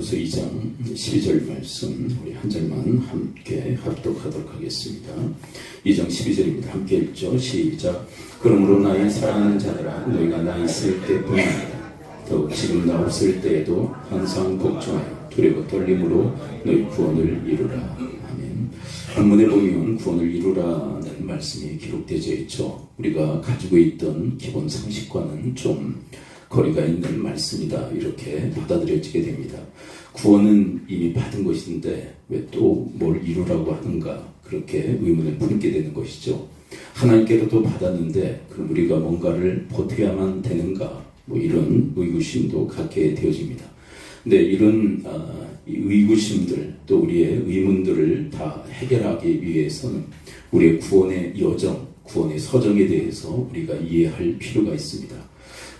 빌립보서 2장 12절 말씀 우리 한 절만 함께 합독하도록 하겠습니다. 2장 12절입니다. 함께 읽죠. 시작. 그러므로 나의 사랑하는 자들아 너희가 나 있을 때뿐 아니라 더욱 지금 나 없을 때에도 항상 복종하여 두려워 떨림으로 너희 구원을 이루라. 아멘. 본문에 보면 구원을 이루라는 말씀이 기록되어 있죠. 우리가 가지고 있던 기본 상식과는 좀 거리가 있는 말씀이다 이렇게 받아들여지게 됩니다. 구원은 이미 받은 것인데 왜 또 뭘 이루라고 하는가 그렇게 의문을 품게 되는 것이죠. 하나님께로도 받았는데 그럼 우리가 뭔가를 보태야만 되는가 뭐 이런 의구심도 갖게 되어집니다. 근데 이런 의구심들 또 우리의 의문들을 다 해결하기 위해서는 우리의 구원의 여정, 구원의 서정에 대해서 우리가 이해할 필요가 있습니다.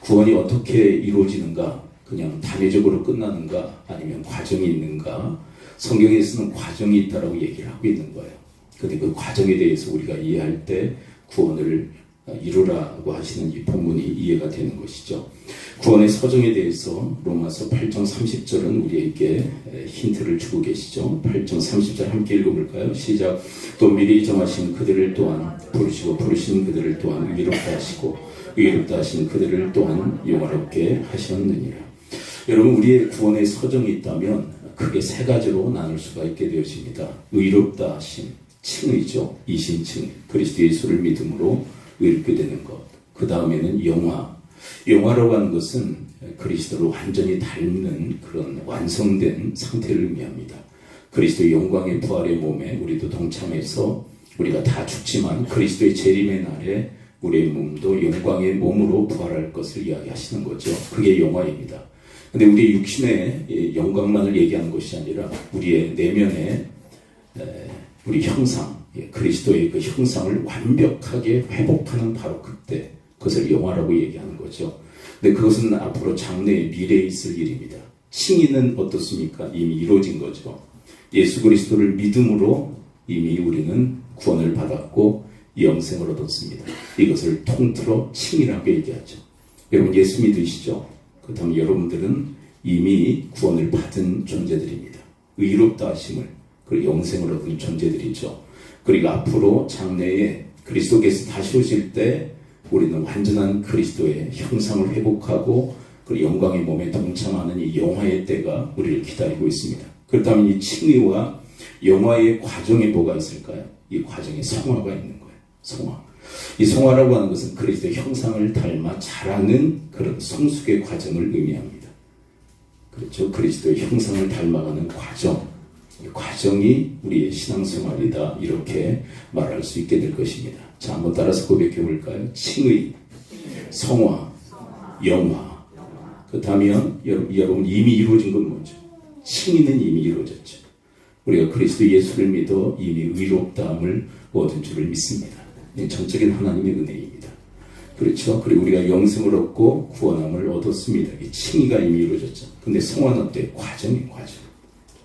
구원이 어떻게 이루어지는가? 그냥 단회적으로 끝나는가? 아니면 과정이 있는가? 성경에서는 과정이 있다라고 얘기를 하고 있는 거예요. 그런데 그 과정에 대해서 우리가 이해할 때 구원을 이루라고 하시는 이 본문이 이해가 되는 것이죠. 구원의 서정에 대해서 로마서 8장 30절은 우리에게 힌트를 주고 계시죠. 8장 30절 함께 읽어볼까요? 시작. 또 미리 정하신 그들을 또한 부르시고 부르신 그들을 또한 의롭다 하시고 의롭다 하신 그들을 또한 영화롭게 하셨느니라. 여러분 우리의 구원의 서정이 있다면 크게 세 가지로 나눌 수가 있게 되어집니다. 의롭다 하심, 칭의죠. 이신칭, 그리스도 예수를 믿음으로 의롭게 되는 것. 그 다음에는 영화라고 하는 것은 그리스도를 완전히 닮는 그런 완성된 상태를 의미합니다. 그리스도의 영광의 부활의 몸에 우리도 동참해서 우리가 다 죽지만 그리스도의 재림의 날에 우리의 몸도 영광의 몸으로 부활할 것을 이야기하시는 거죠. 그게 영화입니다. 근데 우리 육신의 영광만을 얘기하는 것이 아니라 우리의 내면의 우리 형상, 그리스도의 그 형상을 완벽하게 회복하는 바로 그때 그것을 영화라고 얘기하는 거죠. 근데 그것은 앞으로 장래의 미래에 있을 일입니다. 칭의는 어떻습니까? 이미 이루어진 거죠. 예수 그리스도를 믿음으로 이미 우리는 구원을 받았고 영생을 얻었습니다. 이것을 통틀어 칭의라고 얘기하죠. 여러분 예수 믿으시죠? 그렇다면 여러분들은 이미 구원을 받은 존재들입니다. 의롭다 하심을 그리고 영생을 얻은 존재들이죠. 그리고 앞으로 장래에 그리스도께서 다시 오실 때 우리는 완전한 그리스도의 형상을 회복하고 그리고 영광의 몸에 동참하는 이 영화의 때가 우리를 기다리고 있습니다. 그렇다면 이 칭의와 영화의 과정에 뭐가 있을까요? 이 과정에 성화가 있는 거예요. 성화. 이 성화라고 하는 것은 그리스도의 형상을 닮아 자라는 그런 성숙의 과정을 의미합니다. 그렇죠? 그리스도의 형상을 닮아가는 과정. 이 과정이 우리의 신앙생활이다. 이렇게 말할 수 있게 될 것입니다. 자, 한번 따라서 고백해 볼까요? 칭의, 성화, 영화. 그렇다면 여러분 이미 이루어진 건 뭐죠? 칭의는 이미 이루어졌죠. 우리가 그리스도 예수를 믿어 이미 의롭다함을 얻은 줄을 믿습니다. 전적인 하나님의 은혜입니다. 그렇죠? 그리고 우리가 영생을 얻고 구원함을 얻었습니다. 이 칭의가 이미 이루어졌죠. 근데 성화는 어때? 과정.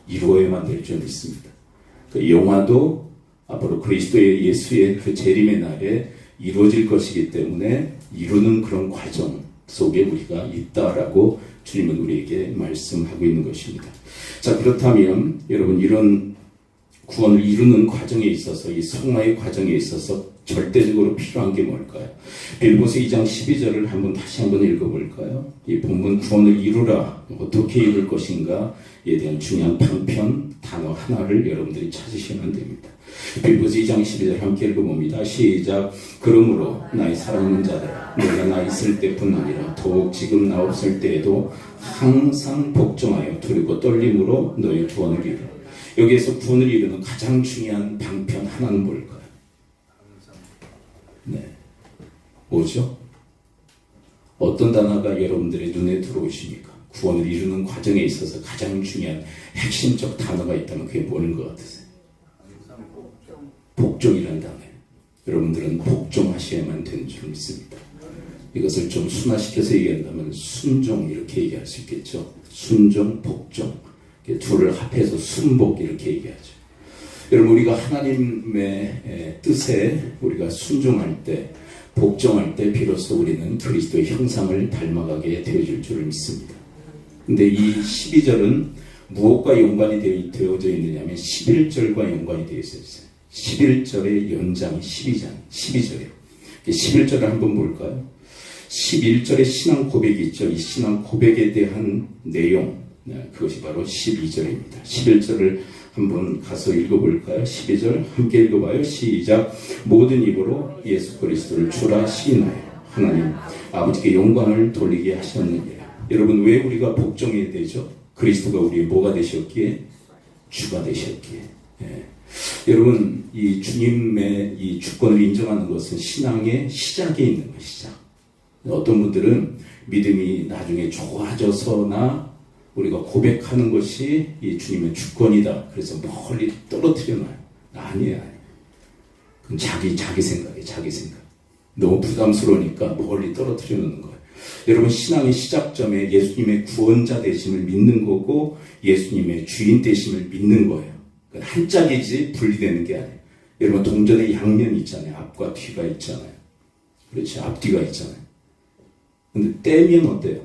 이루어야만 될 줄 믿습니다. 그 영화도 앞으로 그리스도의 예수의 그 재림의 날에 이루어질 것이기 때문에 이루는 그런 과정 속에 우리가 있다라고 주님은 우리에게 말씀하고 있는 것입니다. 자, 그렇다면 여러분 이런 구원을 이루는 과정에 있어서 이 성화의 과정에 있어서 절대적으로 필요한 게 뭘까요? 빌립보서 2장 12절을 다시 한번 읽어볼까요? 이 본문 구원을 이루라 어떻게 이룰 것인가에 대한 중요한 방편 단어 하나를 여러분들이 찾으시면 됩니다. 빌립보서 2장 12절 함께 읽어봅니다. 시작. 그러므로 나의 사랑하는 자들아 내가 나 있을 때뿐 아니라 더욱 지금 나 없을 때에도 항상 복종하여 두렵고 떨림으로 너의 구원을 이루라. 여기에서 구원을 이루는 가장 중요한 방편 하나는 뭘까요? 네, 뭐죠? 어떤 단어가 여러분들의 눈에 들어오십니까? 구원을 이루는 과정에 있어서 가장 중요한 핵심적 단어가 있다면 그게 뭐인 것 같으세요? 복종이라는 단어예요. 여러분들은 복종하셔야만 되는 줄 믿습니다. 이것을 좀 순화시켜서 얘기한다면 순종 이렇게 얘기할 수 있겠죠. 순종, 복종 둘을 합해서 순복 이렇게 얘기하죠. 여러분 우리가 하나님의 뜻에 우리가 순종할 때 복종할 때 비로소 우리는 그리스도의 형상을 닮아가게 되어질 줄을 믿습니다. 근데 이 12절은 무엇과 연관이 되어져 있느냐면 11절과 연관이 되어 있어요. 11절의 연장이 12절이에요. 11절을 한번 볼까요? 11절의 신앙 고백이 있죠. 이 신앙 고백에 대한 내용, 그것이 바로 12절입니다. 11절을 한번 가서 읽어볼까요? 12절 함께 읽어봐요. 시작. 모든 입으로 예수 그리스도를 주라 시인하여 하나님 아버지께 영광을 돌리게 하셨느니라. 여러분, 왜 우리가 복종해야 되죠? 그리스도가 우리의 뭐가 되셨기에? 주가 되셨기에. 예. 여러분, 이 주님의 이 주권을 인정하는 것은 신앙의 시작에 있는 거예요. 시작. 어떤 분들은 믿음이 나중에 좋아져서나 우리가 고백하는 것이 이 주님의 주권이다. 그래서 멀리 떨어뜨려 놔요. 아니에요. 그건 자기 생각이에요. 자기 생각. 너무 부담스러우니까 멀리 떨어뜨려 놓는 거예요. 여러분, 신앙의 시작점에 예수님의 구원자 되심을 믿는 거고 예수님의 주인 되심을 믿는 거예요. 한 짝이지 분리되는 게 아니에요. 여러분, 동전의 양면이 있잖아요. 앞과 뒤가 있잖아요. 그렇죠. 앞뒤가 있잖아요. 근데 떼면 어때요?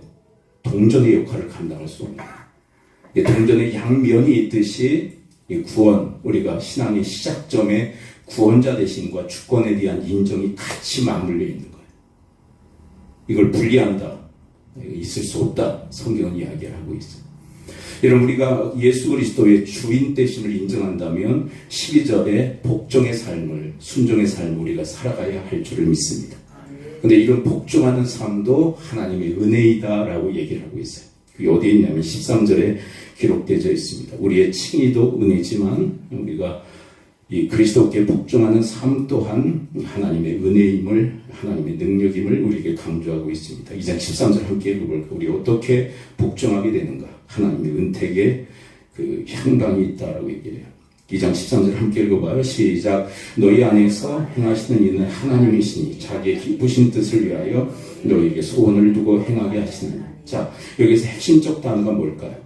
동전의 역할을 감당할 수 없는 거예요. 동전의 양면이 있듯이 이 구원, 우리가 신앙의 시작점에 구원자 되심과 주권에 대한 인정이 같이 맞물려 있는 거예요. 이걸 분리한다. 있을 수 없다. 성경은 이야기를 하고 있어요. 여러분, 우리가 예수 그리스도의 주인 되심을 인정한다면 12절에 복종의 삶을, 순종의 삶을 우리가 살아가야 할 줄을 믿습니다. 근데 이런 복종하는 삶도 하나님의 은혜이다라고 얘기를 하고 있어요. 그게 어디에 있냐면 13절에 기록되어 있습니다. 우리의 칭의도 은혜지만 우리가 이 그리스도께 복종하는 삶 또한 하나님의 은혜임을, 하나님의 능력임을 우리에게 강조하고 있습니다. 이제 13절 함께 읽어볼까요? 우리 어떻게 복종하게 되는가? 하나님의 은택에 그 향방이 있다라고 얘기를 해요. 2장 13절 함께 읽어봐요. 시작. 너희 안에서 행하시는 이는 하나님이시니 자기의 기쁘신 뜻을 위하여 너희에게 소원을 두고 행하게 하시나니. 자, 여기서 핵심적 단어가 뭘까요?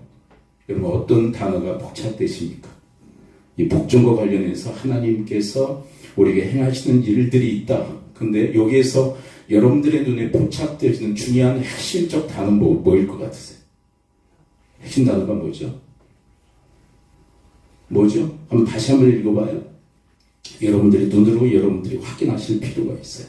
여러분, 어떤 단어가 복잡되십니까? 이 복종과 관련해서 하나님께서 우리에게 행하시는 일들이 있다. 근데 여기에서 여러분들의 눈에 포착되어지는 중요한 핵심적 단어는 뭐일 것 같으세요? 핵심 단어가 뭐죠? 뭐죠? 다시 한번 읽어봐요. 여러분들의 눈으로 여러분들이 확인하실 필요가 있어요.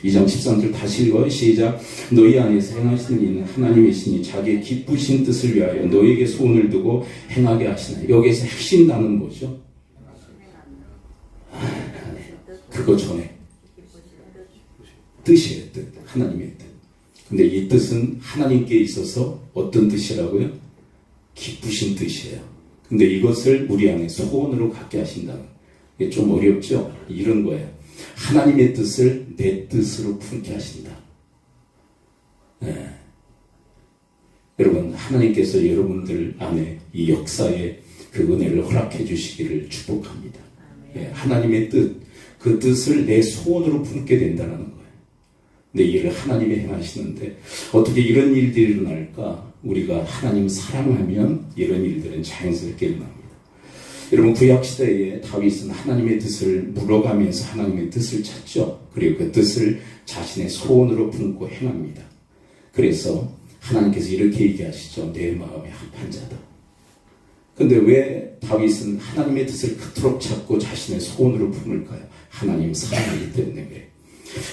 2장 13절 다시 읽어요. 시작. 너희 안에서 행하시는 이는 하나님이시니 자기의 기쁘신 뜻을 위하여 너희에게 소원을 두고 행하게 하시나니. 여기에서 핵심 단어는 뭐죠? 그거 전에 뜻이에요. 뜻. 하나님의 뜻. 근데 이 뜻은 하나님께 있어서 어떤 뜻이라고요? 기쁘신 뜻이에요. 근데 이것을 우리 안에 소원으로 갖게 하신다는, 이게 좀 어렵죠? 이런 거예요. 하나님의 뜻을 내 뜻으로 품게 하신다. 네. 여러분, 하나님께서 여러분들 안에 이 역사에 그 은혜를 허락해 주시기를 축복합니다. 네. 하나님의 뜻, 그 뜻을 내 소원으로 품게 된다는 거예요. 근데 이 일을 하나님이 행하시는데 어떻게 이런 일들이 일어날까? 우리가 하나님 사랑하면 이런 일들은 자연스럽게 일어납니다. 여러분, 구약시대에 다윗은 하나님의 뜻을 물어가면서 하나님의 뜻을 찾죠. 그리고 그 뜻을 자신의 소원으로 품고 행합니다. 그래서 하나님께서 이렇게 얘기하시죠. 내 마음이 합한 자다. 근데 왜 다윗은 하나님의 뜻을 그토록 찾고 자신의 소원으로 품을까요? 하나님 사랑하기 때문에 그래요.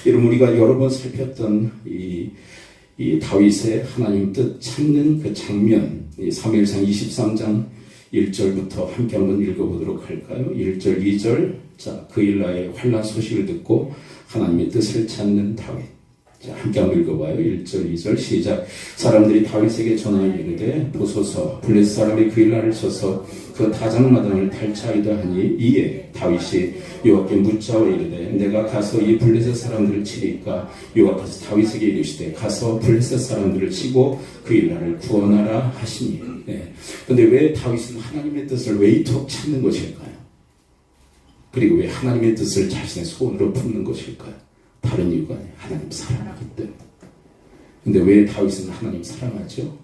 여러분, 우리가 여러 번 살폈던 이 다윗의 하나님 뜻 찾는 그 장면, 사무엘상 23장 1절부터 함께 한번 읽어보도록 할까요? 1절, 2절. 자, 그 일나의 환난 소식을 듣고 하나님의 뜻을 찾는 다윗. 자, 함께 한번 읽어봐요. 1절, 2절 시작. 사람들이 다윗에게 전하여 이르되 보소서 블레셋 사람이 그 일날을 쳐서 그 다장마당을 탈취하이다 하니 이에 다윗이 여호와께 묻자와 이르되 내가 가서 이 블레셋 사람들을 치리까? 여호와께서 다윗에게 이르시되 가서 블레셋 사람들을 치고 그 일날을 구원하라 하시니. 네. 근데 왜 다윗은 하나님의 뜻을 왜 이토록 찾는 것일까요? 그리고 왜 하나님의 뜻을 자신의 소원으로 품는 것일까요? 다른 이유가 아니에요. 하나님 사랑하기 때문에. 근데 왜 다윗은 하나님 사랑하죠?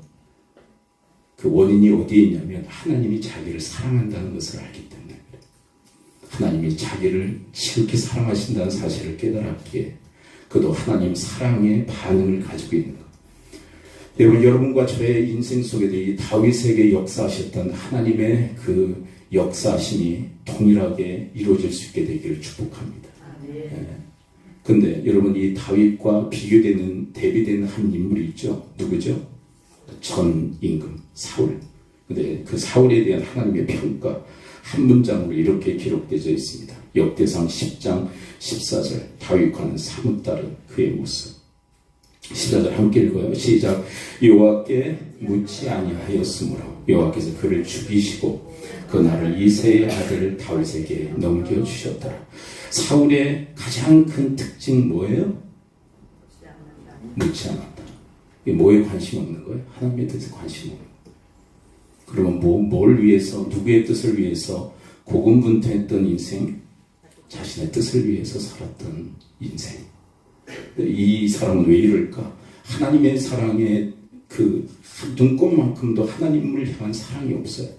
그 원인이 어디에 있냐면 하나님이 자기를 사랑한다는 것을 알기 때문에 그래요. 하나님이 자기를 지극히 사랑하신다는 사실을 깨달았기에 그도 하나님 사랑의 반응을 가지고 있는 것. 여러분과 저의 인생 속에도 이 다윗에게 역사하셨던 하나님의 그 역사심이 동일하게 이루어질 수 있게 되기를 축복합니다. 근데 여러분, 이 다윗과 비교되는, 대비되는 한 인물이 있죠. 누구죠? 전 임금 사울. 근데 그 사울에 대한 하나님의 평가 한 문장으로 이렇게 기록되어 있습니다. 역대상 10장 14절. 다윗과는 사뭇 다른 그의 모습. 14절 함께 읽어요. 시작. 여호와께 묻지 아니하였으므로 여호와께서 그를 죽이시고 그 날을 이새의 아들 다윗에게 넘겨주셨더라. 사울의 가장 큰 특징 뭐예요? 묻지 않았다. 이게 뭐에 관심 없는 거예요? 하나님의 뜻에 관심 없는 거예요. 그러면 뭘 위해서, 누구의 뜻을 위해서 고군분투했던 인생? 자신의 뜻을 위해서 살았던 인생. 이 사람은 왜 이럴까? 하나님의 사랑에 그 눈꼽만큼도 하나님을 향한 사랑이 없어요.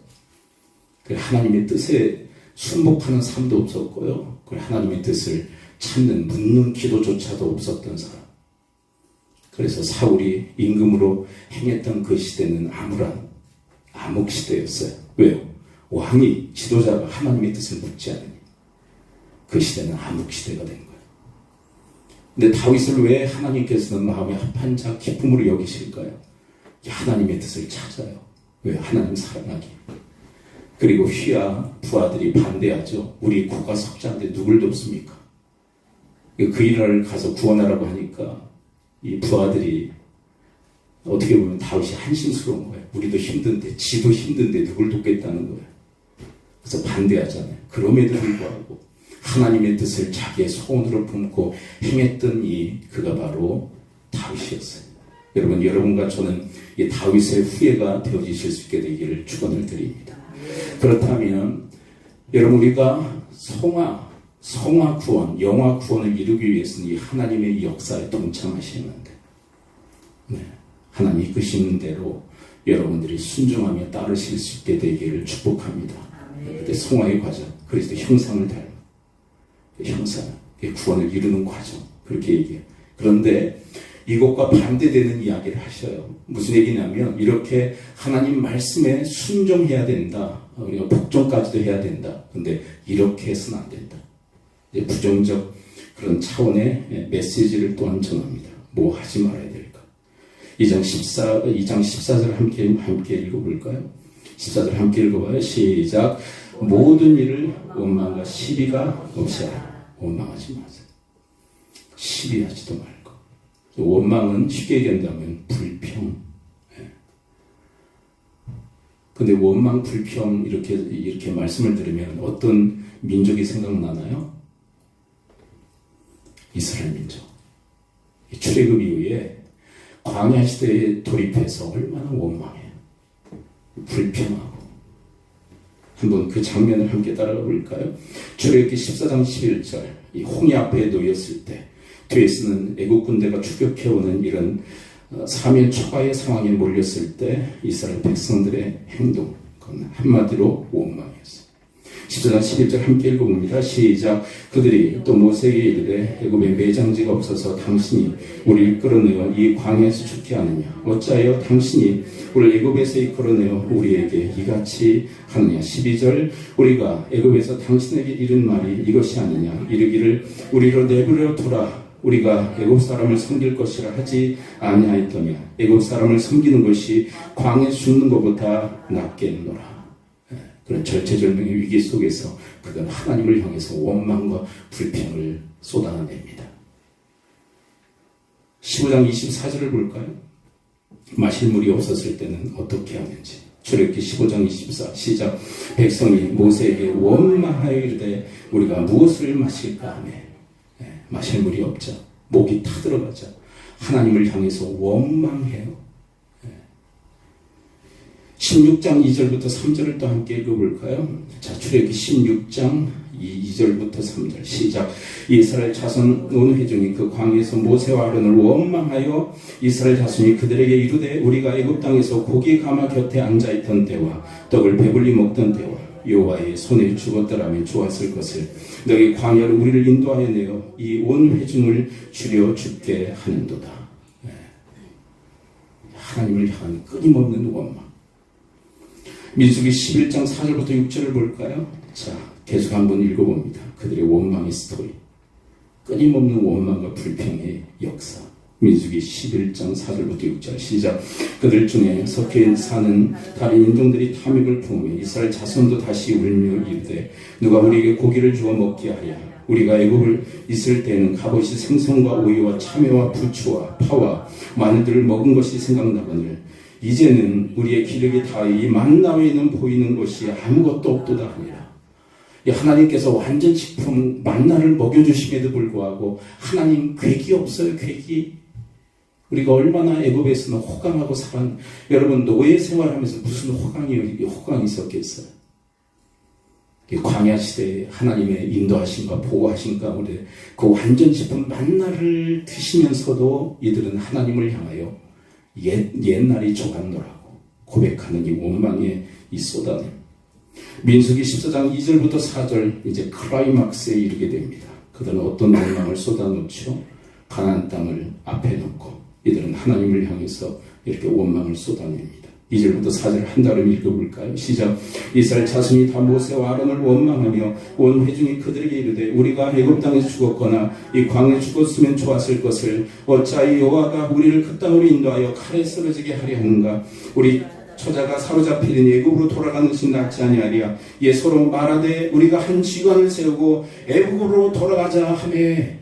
하나님의 뜻에 순복하는 삶도 없었고요. 하나님의 뜻을 찾는, 묻는 기도조차도 없었던 사람. 그래서 사울이 임금으로 행했던 그 시대는 암흑 시대였어요. 왜요? 왕이, 지도자가 하나님의 뜻을 묻지 않으니 그 시대는 암흑 시대가 된 거예요. 근데 다윗을 왜 하나님께서는 마음에 합한 자 기쁨으로 여기실까요? 하나님의 뜻을 찾아요. 왜? 하나님 사랑하기. 그리고 휘하 부하들이 반대하죠. 우리 국가 석자인데 누굴 돕습니까? 그 일을 가서 구원하라고 하니까 이 부하들이 어떻게 보면 다윗이 한심스러운 거예요. 우리도 힘든데, 지도 힘든데 누굴 돕겠다는 거예요. 그래서 반대하잖아요. 그럼에도 불구하고 하나님의 뜻을 자기의 소원으로 품고 행했던 그가 바로 다윗이었어요. 여러분과 저는 이 다윗의 후예가 되어지실 수 있게 되기를 축원을 드립니다. 그렇다면 여러분, 우리가 성화 구원, 영화 구원을 이루기 위해서는 이 하나님의 역사에 동참하시는데, 하나님 이끄시는 대로 여러분들이 순종하며 따르실 수 있게 되기를 축복합니다. 그때 성화의 과정, 그리스도 형상을 닮은 형상, 구원을 이루는 과정, 그렇게 얘기해요. 그런데 이것과 반대되는 이야기를 하셔요. 무슨 얘기냐면, 이렇게 하나님 말씀에 순종해야 된다. 우리가 복종까지도 해야 된다. 근데 이렇게 해서는 안 된다. 이제 부정적 그런 차원의 메시지를 또한 전합니다. 뭐 하지 말아야 될까? 2장 14절 함께 읽어볼까요? 14절 함께 읽어봐요. 시작. 모든 일을 원망과 시비가 없이 하라. 원망하지 마세요. 시비하지도 말고. 원망은 쉽게 얘기한다면 불평. 근데 원망, 불평 이렇게 말씀을 들으면 어떤 민족이 생각나나요? 이스라엘 민족. 출애굽 이후에 광야 시대에 돌입해서 얼마나 원망해요. 불평하고. 한번 그 장면을 함께 따라가 볼까요? 출애굽기 14장 11절. 이 홍해 앞에 놓였을 때 뒤에서는 애국 군대가 추격해오는 이런 사면 초과의 상황에 몰렸을 때 이스라엘 백성들의 행동, 그건 한마디로 원망이었어요. 14장 11절 함께 읽어봅니다. 시작. 그들이 또 모세에게 이르되 애굽에 매장지가 없어서 당신이 우리를 끌어내어 이 광야에서 죽게 하느냐? 어찌하여 당신이 우리를 애굽에서 이끌어내어 우리에게 이같이 하느냐? 12절. 우리가 애굽에서 당신에게 이른 말이 이것이 아니냐? 이르기를 우리로 내버려 두라. 우리가 애굽 사람을 섬길 것이라 하지 아니하였더냐? 애굽 사람을 섬기는 것이 광야에 죽는 것보다 낫겠노라. 그런 절체절명의 위기 속에서 그는 하나님을 향해서 원망과 불평을 쏟아냅니다. 15장 24절을 볼까요? 마실 물이 없었을 때는 어떻게 하는지. 출애굽기 15장 24 시작. 백성이 모세에게 원망하여 이르되 우리가 무엇을 마실까 하며 마실 물이 없자 목이 타들어가자 하나님을 향해서 원망해요. 16장 2절부터 3절을 또 함께 읽어볼까요? 자, 출애굽기 16장 2절부터 3절 시작. 이스라엘 자손 온 회중이 그 광야에서 모세와 아론을 원망하여 이스라엘 자손이 그들에게 이르되 우리가 애굽 땅에서 고기 가마 곁에 앉아있던 때와 떡을 배불리 먹던 때와 여호와의 손에 죽었더라면 좋았을 것을 너희 광야로 우리를 인도하여 내어 이 온 회중을 줄여 죽게 하는도다. 하나님을 향한 끊임없는 원망. 민수기 11장 4절부터 6절을 볼까요? 자, 계속 한번 읽어봅니다. 그들의 원망의 스토리. 끊임없는 원망과 불평의 역사. 민수기 11장 4절부터 6절 시작. 그들 중에 섞여 사는 다른 인종들이 탐욕을 품으며 이스라엘 자손도 다시 울며 이르되 누가 우리에게 고기를 주어 먹게 하랴. 우리가 애굽을 있을 때는 갑옷이 생선과 오이와 참외와 부추와 파와 마늘들을 먹은 것이 생각나거늘 이제는 우리의 기력이 다 이 만나 외에는 보이는 것이 아무것도 없도다 하니라. 하나님께서 완전 식품 만나를 먹여주심에도 불구하고 하나님 괴기 없어요. 괴기. 우리가 얼마나 애굽에서는 호강하고 살았. 여러분 노예 생활하면서 무슨 호강이 있었겠어요. 광야 시대에 하나님의 인도하심과 보호하심 가운데 그 완전 식품 만나를 드시면서도 이들은 하나님을 향하여 옛날이 좋았노라고 고백하는 이 원망의 이 쏟아냄. 민수기 14장 2절부터 4절 이제 클라이막스에 이르게 됩니다. 그들은 어떤 원망을 쏟아놓죠? 가나안 땅을 앞에 놓고 이들은 하나님을 향해서 이렇게 원망을 쏟아냅니다. 2절부터 4절 한 달음 읽어볼까요? 시작. 이스라엘 자손이 다 모세와 아론을 원망하며 온 회중이 그들에게 이르되 우리가 애굽 땅에서 죽었거나 이 광야에 죽었으면 좋았을 것을 어찌하여 여호와가 우리를 그 땅으로 인도하여 칼에 쓰러지게 하려 하는가. 우리 처자가 사로잡히는 애굽으로 돌아가는 것이 낫지 아니하리야. 예 서로 말하되 우리가 한 지관을 세우고 애굽으로 돌아가자 하매.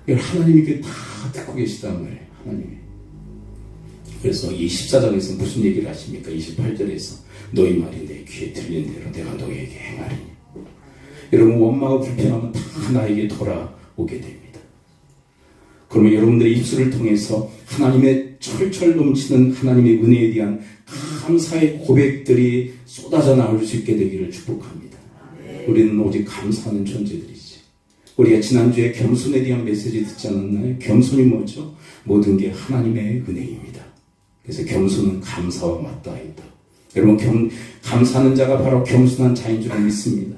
하나님이 이게 다 듣고 계시단 말이에요. 하나님이. 그래서 이 14장에서 무슨 얘기를 하십니까? 28절에서 너희 말이 내 귀에 들리는 대로 내가 너희에게 행하리니. 여러분 원망하고 불평하면 다 나에게 돌아오게 됩니다. 그러면 여러분들의 입술을 통해서 하나님의 철철 넘치는 하나님의 은혜에 대한 감사의 고백들이 쏟아져 나올 수 있게 되기를 축복합니다. 우리는 오직 감사하는 존재들이지. 우리가 지난주에 겸손에 대한 메시지 듣지 않았나요? 겸손이 뭐죠? 모든 게 하나님의 은혜입니다. 그래서 겸손은 감사와 맞닿아있다. 여러분 감사하는 자가 바로 겸손한 자인 줄 믿습니다.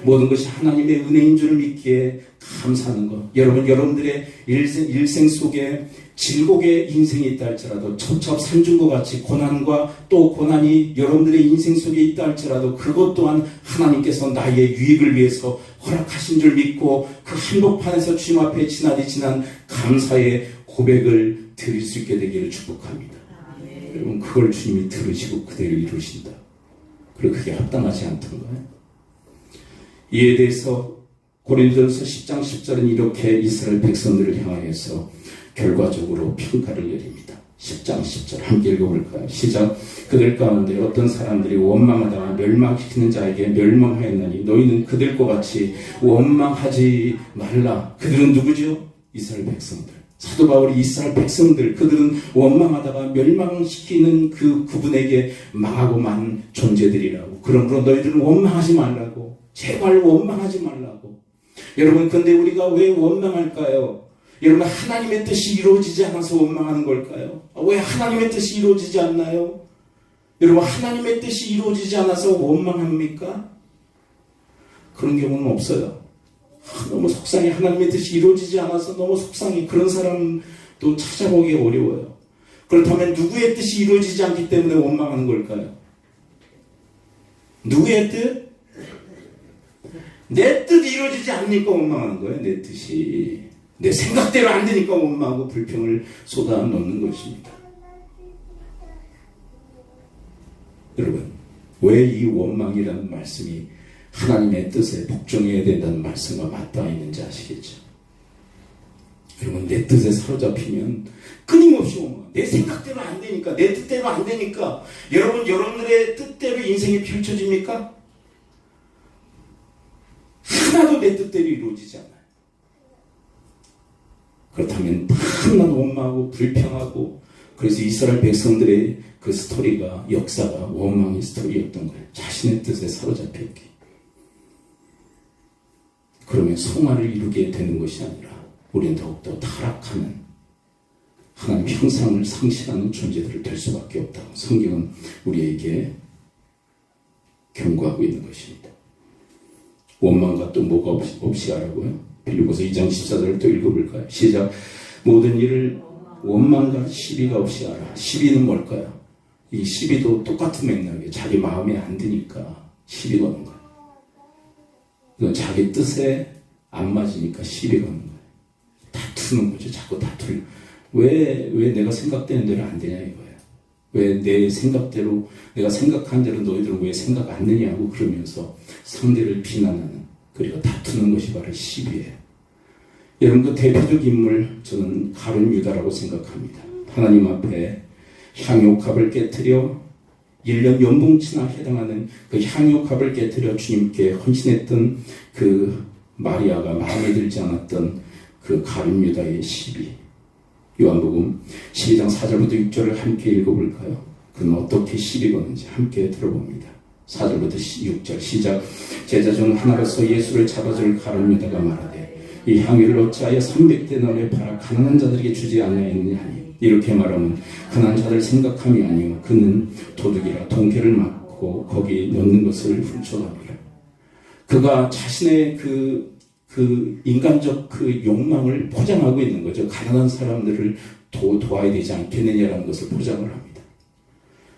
모든 것이 하나님의 은혜인 줄 믿기에 감사하는 것. 여러분들의 일생 속에 질곡의 인생이 있다 할지라도 첩첩산중과 같이 고난과 또 고난이 여러분들의 인생 속에 있다 할지라도 그것 또한 하나님께서 나의 유익을 위해서 허락하신 줄 믿고 그 한복판에서 주님 앞에 지난 감사의 고백을 드릴 수 있게 되기를 축복합니다. 여러분 그걸 주님이 들으시고 그대로 이루신다. 그리고 그게 합당하지 않던가요? 이에 대해서 고린도전서 10장 10절은 이렇게 이스라엘 백성들을 향하여서 결과적으로 평가를 내립니다. 10장 10절 함께 읽어볼까요? 시작. 그들 가운데 어떤 사람들이 원망하다가 멸망시키는 자에게 멸망하였나니 너희는 그들과 같이 원망하지 말라. 그들은 누구죠? 이스라엘 백성들. 사도 바울이 이스라엘 백성들, 그들은 원망하다가 멸망시키는 그분에게 망하고 만 존재들이라고. 그러므로 너희들은 원망하지 말라고. 제발 원망하지 말라고. 여러분, 근데 우리가 왜 원망할까요? 여러분, 하나님의 뜻이 이루어지지 않아서 원망하는 걸까요? 왜 하나님의 뜻이 이루어지지 않나요? 여러분, 하나님의 뜻이 이루어지지 않아서 원망합니까? 그런 경우는 없어요. 너무 속상해. 하나님의 뜻이 이루어지지 않아서 너무 속상해. 그런 사람도 찾아보기 어려워요. 그렇다면 누구의 뜻이 이루어지지 않기 때문에 원망하는 걸까요? 누구의 뜻? 내 뜻이 이루어지지 않으니까 원망하는 거예요. 내 뜻이. 내 생각대로 안 되니까 원망하고 불평을 쏟아놓는 것입니다. 여러분, 왜 이 원망이라는 말씀이 하나님의 뜻에 복종해야 된다는 말씀과 맞닿아 있는지 아시겠죠? 여러분, 내 뜻에 사로잡히면 끊임없이 원망. 내 생각대로 안 되니까, 내 뜻대로 안 되니까. 여러분들의 뜻대로 인생이 펼쳐집니까? 하나도 내 뜻대로 이루어지지 않아요. 그렇다면 밤낮 원망하고 불평하고, 그래서 이스라엘 백성들의 그 스토리가, 역사가 원망의 스토리였던 거예요. 자신의 뜻에 사로잡혔기. 그러면 성화를 이루게 되는 것이 아니라 우리는 더욱더 타락하는 하나님 형상을 상실하는 존재들을 될 수밖에 없다고 성경은 우리에게 경고하고 있는 것입니다. 원망과 또 뭐가 없이 하라고요? 빌립보서 2장 14절을 또 읽어볼까요? 시작. 모든 일을 원망과 시비가 없이 하라. 시비는 뭘까요? 이 시비도 똑같은 맥락이에요. 자기 마음에 안 드니까 시비 거는 거예요. 이건 자기 뜻에 안 맞으니까 시비 거는 거예요. 다투는 거죠. 자꾸 다투려. 왜 내가 생각되는 대로 안 되냐 이거예요. 왜 내 생각대로, 내가 생각한 대로 너희들은 왜 생각 안 느냐고 그러면서 상대를 비난하는, 그리고 다투는 것이 바로 시비예요. 여러분, 그 대표적 인물, 저는 가룟 유다라고 생각합니다. 하나님 앞에 향유값을 깨뜨려 1년 연봉치나 해당하는 그 향유값을 깨뜨려 주님께 헌신했던 그 마리아가 마음에 들지 않았던 그 가룟 유다의 시비. 요한복음 12장 4절부터 6절을 함께 읽어볼까요? 그는 어떻게 시비 거는지 함께 들어봅니다. 4절부터 6절 시작. 제자 중 하나로서 예수를 잡아줄 가룟 유다가 말하되 이 향유를 어찌하여 300데나리에 팔아 가난한 자들에게 주지 아니하였느냐 하니, 이렇게 말하면 가난한 자들 생각함이 아니요 그는 도둑이라 동태를 맞고 거기 넣는 것을 훔쳐가니라. 그가 자신의 그 인간적 그 욕망을 포장하고 있는 거죠. 가난한 사람들을 도와야 되지 않겠느냐라는 것을 포장을 합니다.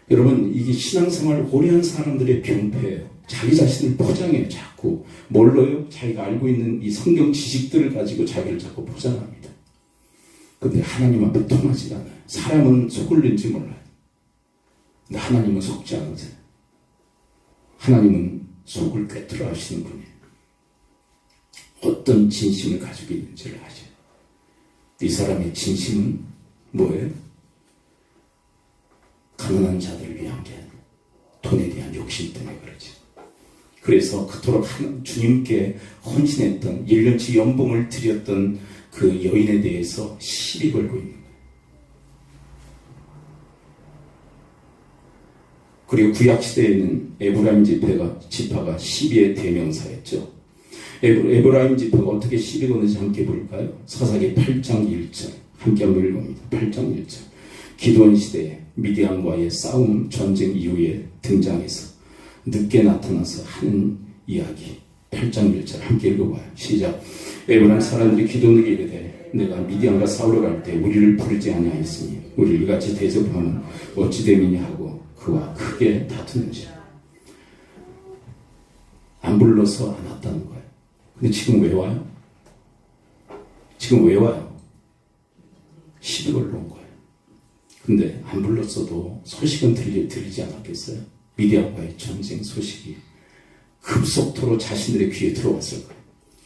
여러분, 이게 신앙생활을 오래 한 사람들의 병폐예요. 자기 자신을 포장해요. 자꾸 뭘로요? 자기가 알고 있는 이 성경 지식들을 가지고 자기를 자꾸 포장합니다. 근데 하나님 앞에 통하지 않아요. 사람은 속을는지 몰라요. 근데 하나님은 속지 않으세요. 하나님은 속을 꿰뚫어 하시는 분이에요. 어떤 진심을 가지고 있는지를 아셔요. 이 사람의 진심은 뭐예요? 가난한 자들을 위한 게 아니에요. 돈에 대한 욕심 때문에 그러지. 그래서 그토록 주님께 헌신했던 1년치 연봉을 드렸던 그 여인에 대해서 시비 걸고 있는 거예요. 그리고 구약시대에는 에브라임 지파가 시비의 대명사였죠. 에브라임 지파가 어떻게 시비 거는지 함께 볼까요? 사사기 8장 1절 함께 한번 읽어봅니다. 8장 1절. 기드온 시대에 미디안과의 싸움 전쟁 이후에 등장해서 늦게 나타나서 하는 이야기. 8장 1절 함께 읽어봐요. 시작. 에브라임 사람들이 기드온에게 이르되 내가 미디안과 싸우러 갈 때 우리를 부르지 아니하였으니 우리를 이같이 대접하면 어찌 됨이냐 하고 그와 크게 다투는지. 안 불러서 안 왔다는 거예요. 근데 지금 왜 와요? 지금 왜 와요? 시비 걸러 온 거예요. 근데 안 불렀어도 소식은 들리지 않았겠어요? 미디안과의 전쟁 소식이 급속도로 자신들의 귀에 들어왔을 거예요.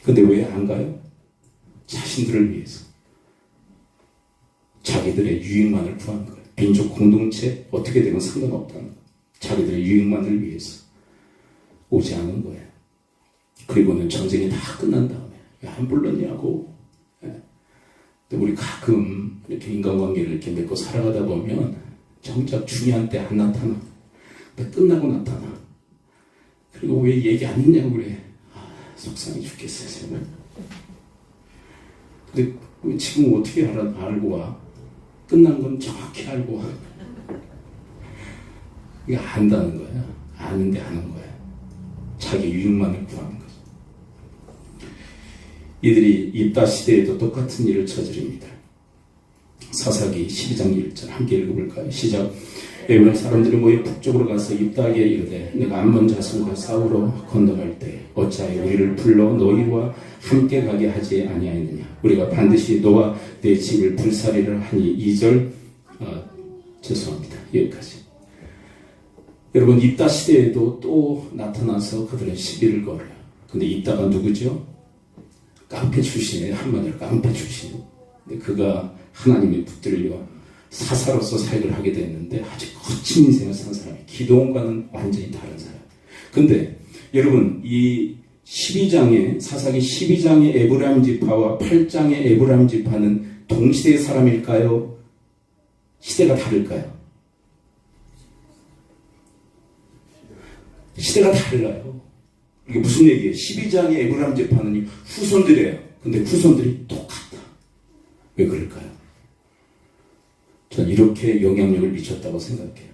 근데 왜 안 가요? 자신들을 위해서. 자기들의 유익만을 구하는 거예요. 민족 공동체 어떻게 되면 상관없다는 거예요. 자기들의 유익만을 위해서 오지 않은 거예요. 그리고는 전쟁이 다 끝난 다음에 왜 안 불렀냐고. 근데 우리 가끔 이렇게 인간관계를 이렇게 맺고 살아가다 보면 정작 중요한 때 안 나타나. 근데 끝나고 나타나. 그리고 왜 얘기 안 했냐고 그래. 속상해 죽겠어요, 정말. 근데 지금 어떻게 알고 와? 끝난 건 정확히 알고 와. 이게 안다는 거야. 아는데 아는 거야. 자기 유익만을 구하는 거죠. 이들이 입다 시대에도 똑같은 일을 저지릅니다. 사사기 12장 1절 함께 읽어볼까요? 시작. 에브라임 사람들이 모여 북쪽으로 가서 입다에게 이르되 내가 암몬 자손과 싸우러 건너갈 때 어찌하여 우리를 불러 너희와 함께 가게 하지 아니하였느냐. 우리가 반드시 너와 내 집을 불살이를 하니. 2절 죄송합니다. 여기까지. 여러분, 입다 시대에도 또 나타나서 그들은 시비를 걸어요. 근데 입다가 누구죠? 깡패 출신이에요. 한마디로 깡패 출신. 근데 그가 하나님의 붙들려 사사로서 사역을 하게 됐는데 아주 거친 인생을 산 사람이, 기도원과는 완전히 다른 사람. 근데 여러분, 이 12장의 사사기 12장의 에브라임 지파와 8장의 에브라임 지파는 동시대의 사람일까요? 시대가 다를까요? 시대가 달라요. 이게 무슨 얘기예요? 12장의 에브라임 지파는 후손들이에요. 근데 후손들이 똑같다. 왜 그럴까요? 전 이렇게 영향력을 미쳤다고 생각해요.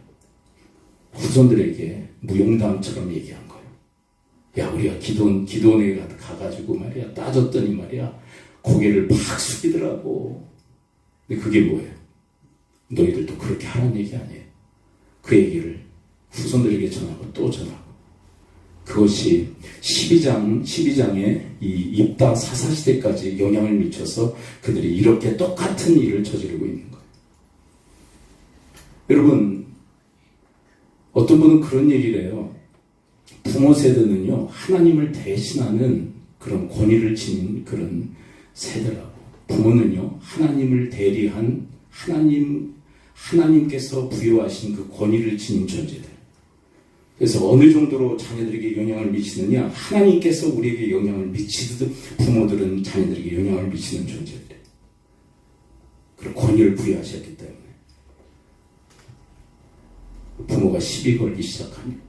후손들에게 무용담처럼 얘기한 거예요. 야, 우리가 기도원에 가가지고 말이야, 따졌더니 말이야, 고개를 팍 숙이더라고. 근데 그게 뭐예요? 너희들도 그렇게 하라는 얘기 아니에요. 그 얘기를 후손들에게 전하고 또 전하고. 그것이 12장의 이 입다 사사시대까지 영향을 미쳐서 그들이 이렇게 똑같은 일을 저지르고 있는 거예요. 여러분, 어떤 분은 그런 얘기를 해요. 부모 세대는요, 하나님을 대신하는 그런 권위를 지닌 그런 세대라고. 부모는요, 하나님을 대리한 하나님께서 부여하신 그 권위를 지닌 존재들. 그래서 어느 정도로 자녀들에게 영향을 미치느냐, 하나님께서 우리에게 영향을 미치듯 부모들은 자녀들에게 영향을 미치는 존재들이에요. 그런 권위를 부여하셨기 때문에. 부모가 시비 걸기 시작하면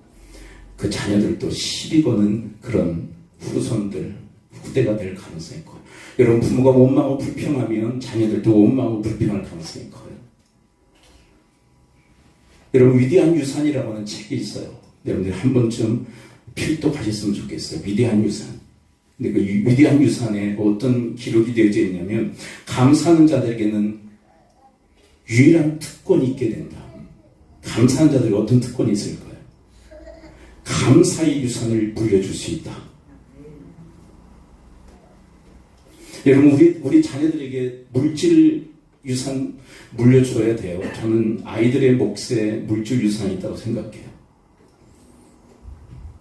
그 자녀들도 시비 거는 그런 후손들, 후대가 될 가능성이 커요. 여러분, 부모가 원망하고 불평하면 자녀들도 원망하고 불평할 가능성이 커요. 여러분, 위대한 유산이라고 하는 책이 있어요. 여러분들 한 번쯤 필독하셨으면 좋겠어요. 위대한 유산. 근데 그 위대한 유산에 어떤 기록이 되어져 있냐면, 감사하는 자들에게는 유일한 특권이 있게 된다. 감사하는 자들이 어떤 특권이 있을까요? 감사의 유산을 물려줄 수 있다. 여러분, 우리 자녀들에게 물질 유산 물려줘야 돼요. 저는 아이들의 몫에 물질 유산이 있다고 생각해요.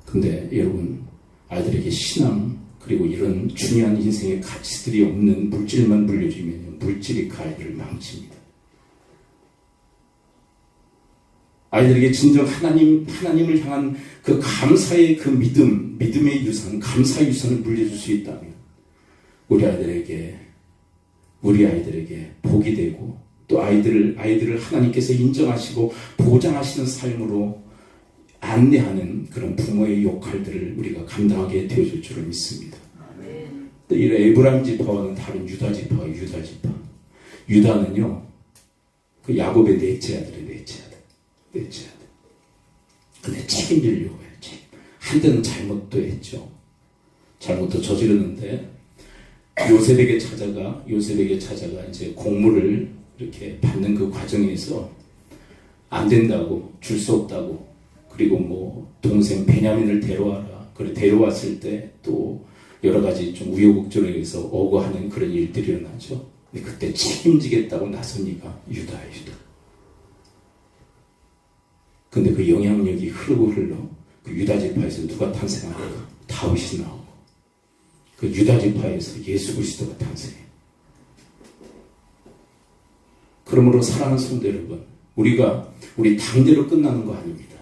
근데 여러분, 아이들에게 신앙 그리고 이런 중요한 인생의 가치들이 없는 물질만 물려주면 물질이 그 아이들을 망칩니다. 아이들에게 진정 하나님을 향한 그 감사의 그 믿음의 유산, 감사의 유산을 물려줄 수 있다면 우리 아이들에게 복이 되고 또 아이들을 하나님께서 인정하시고 보장하시는 삶으로 안내하는 그런 부모의 역할들을 우리가 감당하게 되어줄 줄을 믿습니다. 이 에브라임 지파와는 다른 유다 지파. 유다는요, 그 야곱의 넷째 아들이에요. 근데 책임지려고 해요. 한때는 잘못도 했죠. 잘못도 저지르는데 요셉에게 찾아가 이제 공물을 이렇게 받는 그 과정에서 안 된다고, 줄 수 없다고, 그리고 뭐 동생 베냐민을 데려와라. 그래 데려왔을 때 또 여러 가지 좀 우여곡절에 의해서 억울하는 그런 일들이 일어나죠. 근데 그때 책임지겠다고 나선 이가 유다예요. 근데 그 영향력이 흐르고 그 유다 지파에서 누가 탄생합니까? 다윗이 나오고 그 유다 지파에서 예수 그리스도가 탄생해요. 그러므로 사랑하는 성도 여러분, 우리가 우리 당대로 끝나는 거 아닙니다.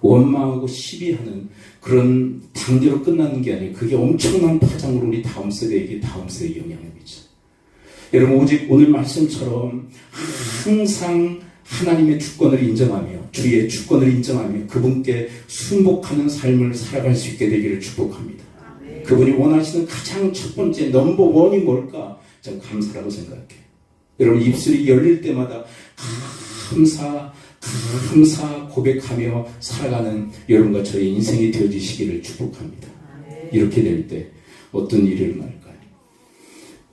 원망하고 시비하는 그런 당대로 끝나는 게 아니에요. 그게 엄청난 파장으로 우리 다음 세대에게 영향을 미쳐요. 여러분, 오직 오늘 말씀처럼 항상 하나님의 주권을 인정하며 주의 주권을 인정하며 그분께 순복하는 삶을 살아갈 수 있게 되기를 축복합니다. 그분이 원하시는 가장 첫 번째 넘버원이 뭘까? 저는 감사라고 생각해요. 여러분, 입술이 열릴 때마다 감사 고백하며 살아가는 여러분과 저의 인생이 되어지시기를 축복합니다. 이렇게 될 때 어떤 일이 일어날까요?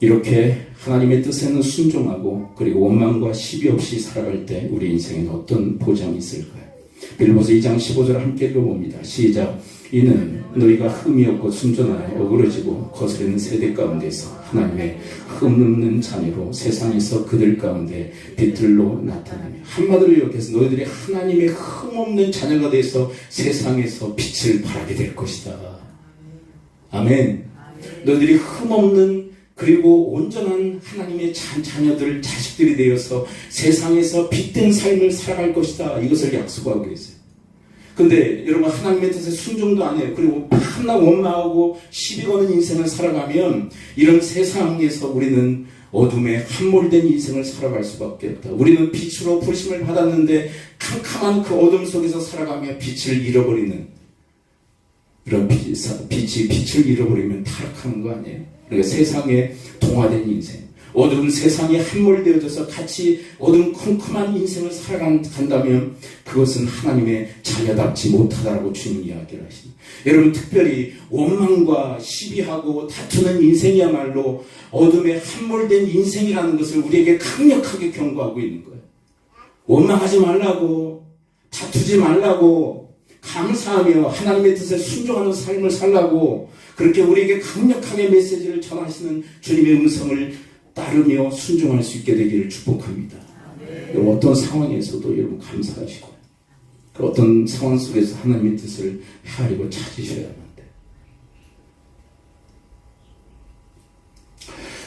이렇게 하나님의 뜻에는 순종하고 그리고 원망과 시비 없이 살아갈 때 우리 인생에는 어떤 보장이 있을까요? 빌보서 2장 15절 함께 읽어봅니다. 시작. 이는 너희가 흠이 없고 순전하여 어그러지고 거스르는 세대 가운데서 하나님의 흠없는 자녀로 세상에서 그들 가운데 빛들로 나타나며, 한마디로 이렇게해서 너희들이 하나님의 흠없는 자녀가 돼서 세상에서 빛을 발하게 될 것이다. 아멘. 너희들이 흠없는 그리고 온전한 하나님의 자녀들, 자식들이 되어서 세상에서 빛된 삶을 살아갈 것이다. 이것을 약속하고 계세요. 근데 여러분, 하나님의 뜻에 순종도 안 해요. 그리고 하나 원망하고 시비 거는 인생을 살아가면 이런 세상에서 우리는 어둠에 함몰된 인생을 살아갈 수밖에 없다. 우리는 빛으로 부르심을 받았는데 캄캄한 그 어둠 속에서 살아가며 빛을 잃어버리는, 이런 빛을 잃어버리면 타락하는 거 아니에요? 그러니까 세상에 동화된 인생, 어두운 세상에 함몰되어져서 같이 어두운 컴컴한 인생을 살아간다면 그것은 하나님의 자녀답지 못하다라고 주님 이야기를 하십니다. 여러분, 특별히 원망과 시비하고 다투는 인생이야말로 어둠에 함몰된 인생이라는 것을 우리에게 강력하게 경고하고 있는 거예요. 원망하지 말라고, 다투지 말라고, 감사하며 하나님의 뜻에 순종하는 삶을 살라고 그렇게 우리에게 강력하게 메시지를 전하시는 주님의 음성을 따르며 순종할 수 있게 되기를 축복합니다. 여러분, 어떤 상황에서도 여러분 감사하시고 그 어떤 상황 속에서 하나님의 뜻을 헤아리고 찾으셔야만 돼요.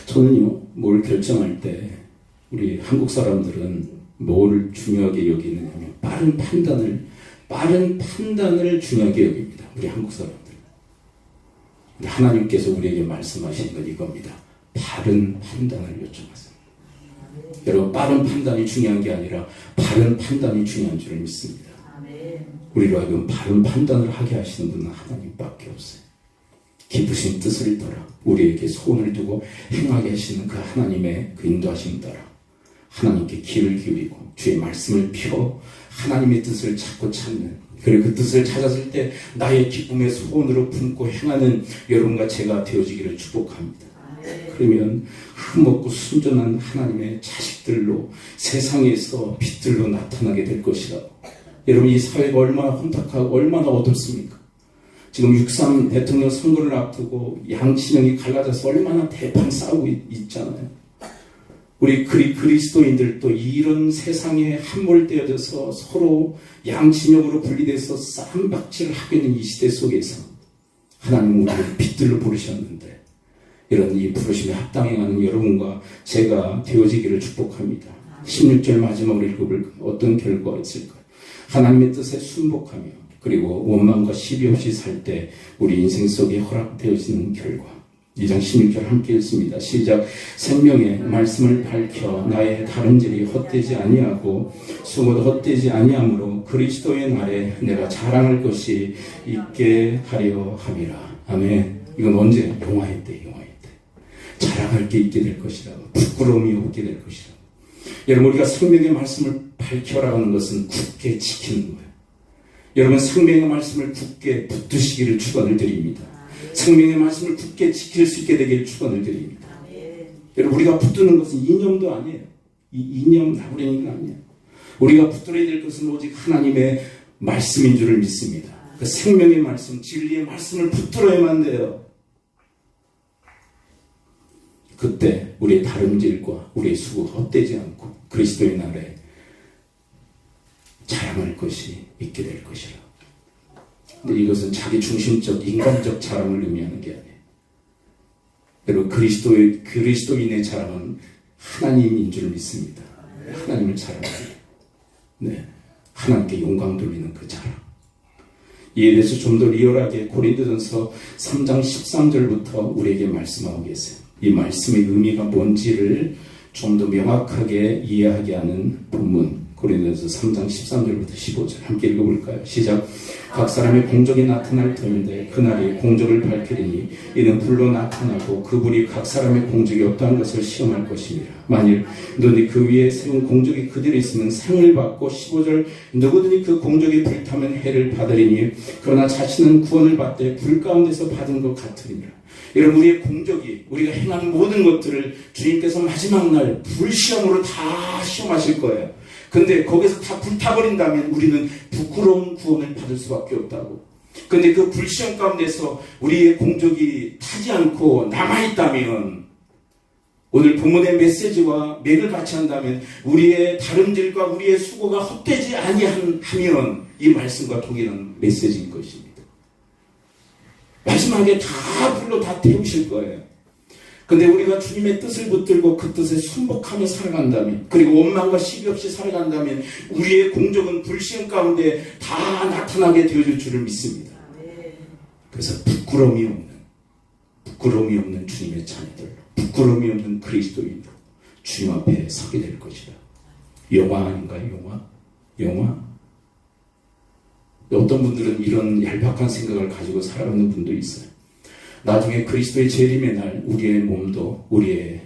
저는요, 뭘 결정할 때 우리 한국 사람들은 뭘 중요하게 여기느냐면 빠른 판단을 중요하게 여깁니다. 우리 한국 사람들. 근데 하나님께서 우리에게 말씀하시는 건 이겁니다. 바른 판단을 요청하세요. 여러분, 빠른 판단이 중요한 게 아니라 바른 판단이 중요한 줄을 믿습니다. 우리로 하여금 바른 판단을 하게 하시는 분은 하나님밖에 없어요. 기쁘신 뜻을 따라 우리에게 소원을 두고 행하게 하시는 그 하나님의 그 인도하심 따라 하나님께 귀를 기울이고 주의 말씀을 펴 하나님의 뜻을 찾고 찾는, 그리고 그 뜻을 찾았을 때 나의 기쁨의 소원으로 품고 행하는 여러분과 제가 되어지기를 축복합니다. 그러면 흠없고 순전한 하나님의 자식들로 세상에서 빛들로 나타나게 될 것이라고. 여러분, 이 사회가 얼마나 혼탁하고 얼마나 어둡습니까? 지금 6.3 대통령 선거를 앞두고 양친형이 갈라져서 얼마나 대판 싸우고 있잖아요. 우리 그리스도인들도 이런 세상에 함몰되어져서 서로 양친형으로 분리돼서 쌈박질을 하고 있는 이 시대 속에서 하나님은 우리를 빛들로 부르셨는데 이런 이 부르심에 합당행하는 여러분과 제가 되어지기를 축복합니다. 16절 마지막으로 읽어볼 어떤 결과가 있을까요? 하나님의 뜻에 순복하며 그리고 원망과 시비 없이 살 때 우리 인생 속에 허락되어지는 결과. 2장 16절 함께 읽습니다. 시작. 생명의 말씀을 밝혀 나의 다름질이 헛되지 아니하고 수고도 헛되지 아니하므로 그리스도의 날에 내가 자랑할 것이 있게 하려 함이라. 아멘. 이건 언제? 용화의 때. 자랑할 게 있게 될 것이라고. 부끄러움이 없게 될 것이라고. 여러분, 우리가 생명의 말씀을 밝혀라는 것은 굳게 지키는 거예요. 여러분, 생명의 말씀을 굳게 붙드시기를 축원을 드립니다. 생명의 말씀을 굳게 지킬 수 있게 되기를 축원을 드립니다. 여러분, 우리가 붙드는 것은 이념도 아니에요. 이념 나부랭이가 아니에요. 우리가 붙들어야 될 것은 오직 하나님의 말씀인 줄을 믿습니다. 그 생명의 말씀, 진리의 말씀을 붙들어야만 돼요. 그때 우리의 다름질과 우리의 수고가 헛되지 않고 그리스도의 날에 자랑할 것이 있게 될 것이라. 근데 이것은 자기 중심적 인간적 자랑을 의미하는 게 아니에요. 여러분, 그리스도인의 자랑은 하나님인 줄 믿습니다. 하나님을 자랑합니다. 네, 하나님께 영광 돌리는 그 자랑. 이에 대해서 좀 더 리얼하게 고린도전서 3장 13절부터 우리에게 말씀하고 계세요. 이 말씀의 의미가 뭔지를 좀 더 명확하게 이해하게 하는 본문, 고린도전서 3장 13절부터 15절 함께 읽어볼까요? 시작. 각 사람의 공적이 나타날 터인데 그날이 공적을 밝히리니 이는 불로 나타나고 그 불이 각 사람의 공적이 어떠한 것을 시험할 것입니다. 만일 너희 그 위에 세운 공적이 그대로 있으면 상을 받고 15절 누구든지 그 공적이 불타면 해를 받으리니 그러나 자신은 구원을 받되 불 가운데서 받은 것 같으리라. 여러분, 우리의 공적이 우리가 행한 모든 것들을 주님께서 마지막 날 불시험으로 다 시험하실 거예요. 근데 거기서 다 불타버린다면 우리는 부끄러운 구원을 받을 수밖에 없다고. 근데 그 불시험 가운데서 우리의 공적이 타지 않고 남아있다면, 오늘 본문의 메시지와 맥을 같이 한다면 우리의 다름질과 우리의 수고가 헛되지 아니하면 이 말씀과 동일한 메시지인 것입니다. 마지막에 다 불로 다 태우실 거예요. 근데 우리가 주님의 뜻을 붙들고 그 뜻에 순복하며 살아간다면, 그리고 원망과 시비 없이 살아간다면 우리의 공적은 불시험 가운데 다 나타나게 되어줄 줄을 믿습니다. 그래서 부끄러움이 없는 주님의 자녀들로, 부끄러움이 없는 그리스도인으로 주님 앞에 서게 될 것이다. 영화 아닌가요? 영화? 어떤 분들은 이런 얄팍한 생각을 가지고 살아가는 분도 있어요. 나중에 그리스도의 재림의 날 우리의 몸도 우리의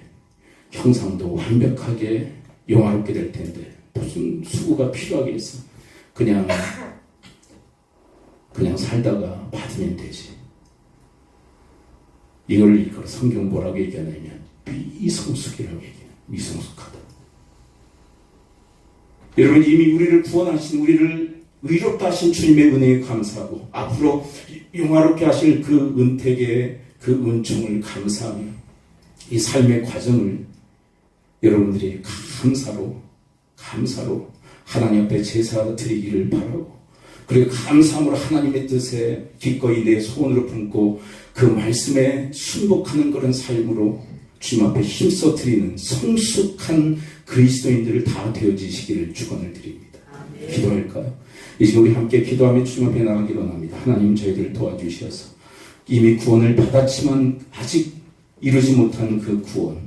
형상도 완벽하게 영화롭게 될 텐데 무슨 수고가 필요하겠어. 그냥 살다가 받으면 되지. 이걸 성경 뭐라고 얘기하냐면 미성숙이라고 얘기해요. 미성숙하다. 여러분, 이미 우리를 구원하신, 우리를 의롭다 하신 주님의 은혜에 감사하고 앞으로 영화롭게 하실 그 은택의 그 은총을 감사하며 이 삶의 과정을 여러분들이 감사로 하나님 앞에 제사 드리기를 바라고, 그리고 감사함으로 하나님의 뜻에 기꺼이 내 소원으로 품고 그 말씀에 순복하는 그런 삶으로 주님 앞에 힘써 드리는 성숙한 그리스도인들을 다 되어지시기를 축원을 드립니다. 기도할까요? 이제 우리 함께 기도하며 주님 앞에 나가기로 합니다. 하나님, 저희들을 도와주셔서 이미 구원을 받았지만 아직 이루지 못한 그 구원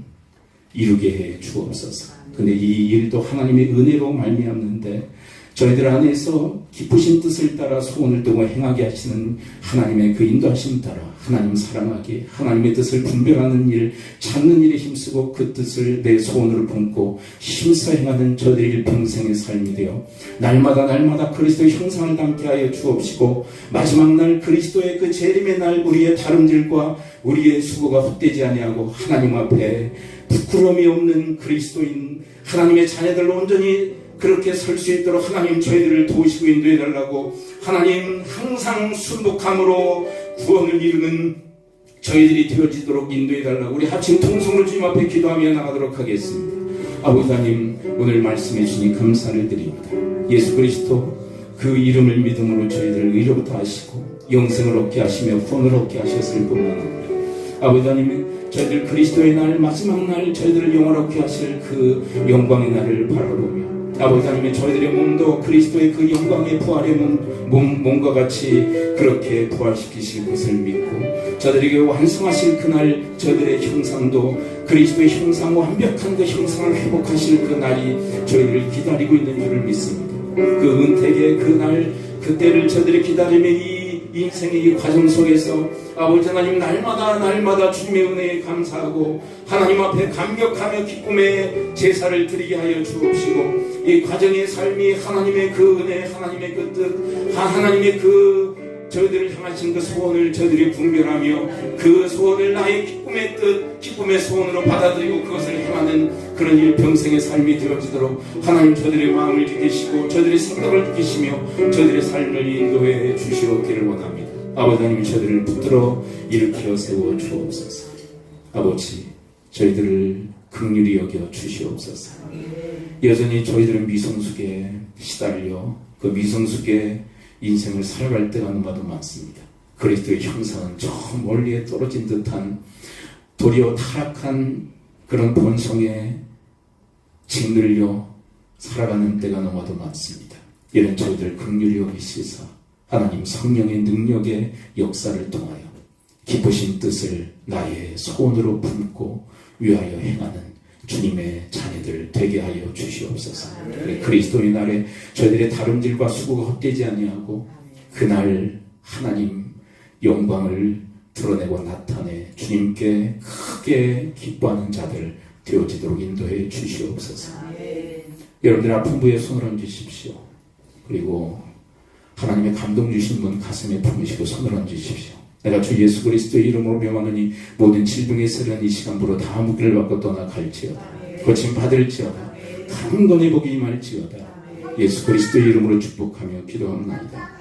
이루게 해 주옵소서. 근데 이 일도 하나님의 은혜로 말미암는데 저희들 안에서 기쁘신 뜻을 따라 소원을 두고 행하게 하시는 하나님의 그 인도하심 따라 하나님 사랑하기, 하나님의 뜻을 분별하는 일, 찾는 일에 힘쓰고 그 뜻을 내 소원으로 품고 힘써 행하는 저들의 일평생의 삶이 되어 날마다 그리스도의 형상을 담게 하여 주옵시고, 마지막 날 그리스도의 그 재림의 날 우리의 다름질과 우리의 수고가 헛되지 아니하고 하나님 앞에 부끄러움이 없는 그리스도인 하나님의 자녀들로 온전히 그렇게 설 수 있도록 하나님 저희들을 도우시고 인도해 달라고, 하나님 항상 순복함으로 구원을 이루는 저희들이 되어지도록 인도해 달라고 우리 합심 통성으로 주님 앞에 기도하며 나가도록 하겠습니다. 아버지 하나님, 오늘 말씀해 주시니 감사를 드립니다. 예수 그리스도 그 이름을 믿음으로 저희들을 의로부터 하시고 영생을 얻게 하시며 구원을 얻게 하셨을 뿐만 아니라 아버지 하나님, 저희들 그리스도의 날, 마지막 날 저희들을 영원롭게 하실 그 영광의 날을 바라보며 아버지 하나님, 저희들의 몸도 그리스도의 그 영광의 부활의 몸과 같이 그렇게 부활시키실 것을 믿고 저들에게 완성하실 그날 저들의 형상도 그리스도의 형상, 완벽한 그 형상을 회복하실 그 날이 저희들을 기다리고 있는 줄을 믿습니다. 그 은택의 그날, 그때를 저들이 기다리며 이 인생의 이 과정 속에서 아버지 하나님, 날마다 주님의 은혜에 감사하고 하나님 앞에 감격하며 기쁨의 제사를 드리게 하여 주옵시고, 이 과정의 삶이 하나님의 그 은혜, 하나님의 그 뜻, 하나님의 그 저희들을 향하신 그 소원을 저희들이 분별하며 그 소원을 나의 기쁨의 뜻, 기쁨의 소원으로 받아들이고 그것을 행하는 그런 일평생의 삶이 되어지도록 하나님 저희들의 마음을 지키시고 저희들의 생각을 지키시며 저희들의 삶을 인도해 주시옵기를 원합니다. 아버지 하나님, 저희들을 붙들어 일으켜 세워 주옵소서. 아버지, 저희들을 긍휼히 여겨 주시옵소서. 여전히 저희들은 미성숙에 시달려 그 미성숙의 인생을 살아갈 때가 너무나도 많습니다. 그리스도의 형상은 저 멀리에 떨어진 듯한 도리어 타락한 그런 본성에 짓눌려 살아가는 때가 너무나도 많습니다. 이런 저희들 긍휼히 여기시사 하나님 성령의 능력의 역사를 통하여 기쁘신 뜻을 나의 소원으로 품고 위하여 행하는 주님의 자녀들 되게 하여 주시옵소서. 그리스도의 날에 저희들의 다름질과 수고가 헛되지 아니하고 그날 하나님 영광을 드러내고 나타내 주님께 크게 기뻐하는 자들 되어지도록 인도해 주시옵소서. 여러분들 아픈 부에 손을 얹으십시오. 그리고 하나님의 감동 주신 분 가슴에 품으시고 손을 얹으십시오. 내가 주 예수 그리스도의 이름으로 명하노니 모든 질병의 세련 이 시간부로 다 무기를 받고 떠나갈지어다. 고침 받을지어다. 강건의 복이 임할지어다. 예수 그리스도의 이름으로 축복하며 기도합니다.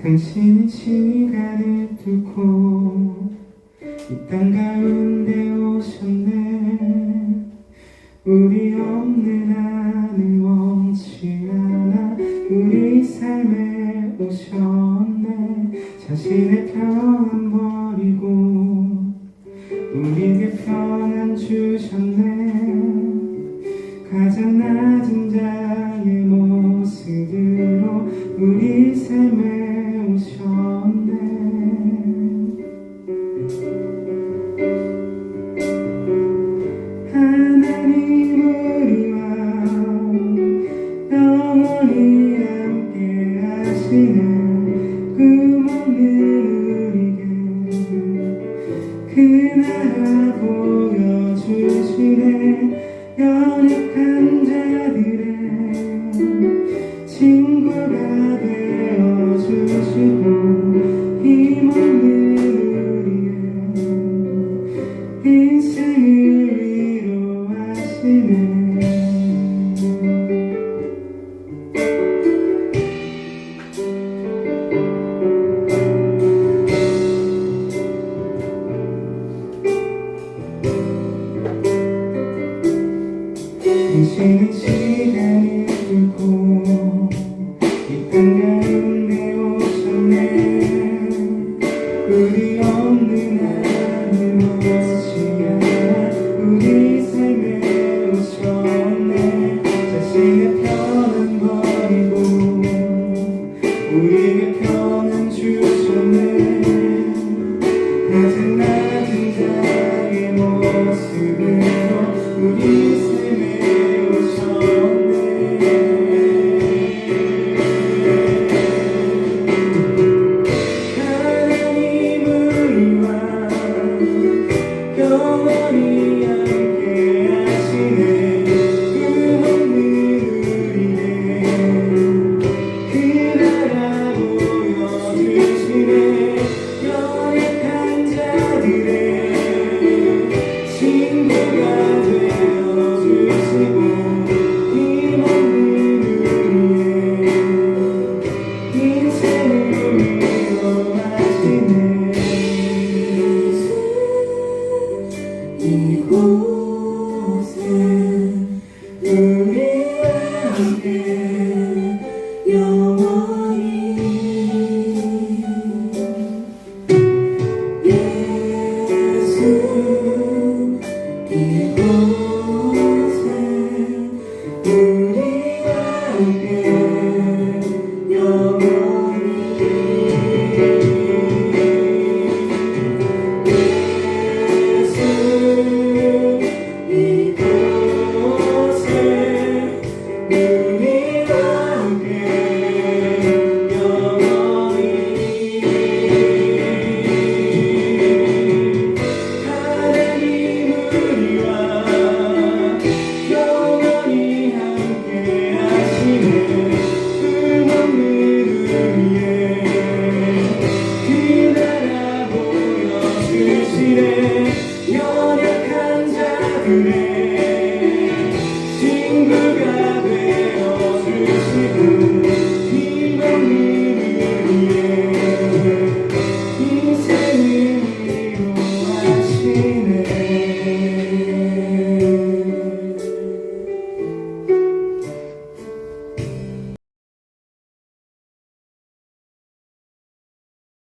당신은 시간을 뚫고 이 땅 가운데 오셨네. 우리 없는 하늘 원치 않아 우리 삶에 오셨네. 자신의 편안 버리고 우리에게 편안 주셨네. 가장 낮은 자의 모습으로 우리 삶에 오셨네. 하나님 우리와 영원히 함께 하시네. 꿈없는 우리에게 그 나라 보여주 영원히 예수 이곳에 우리와 함께 영원히 예수 이곳에 우리와 함께 영원히 하나님 우리와 영원히 함께 하시네 끝없는 은혜 그 나라 보여주시네 연약한 자들의 친구가 되어주시고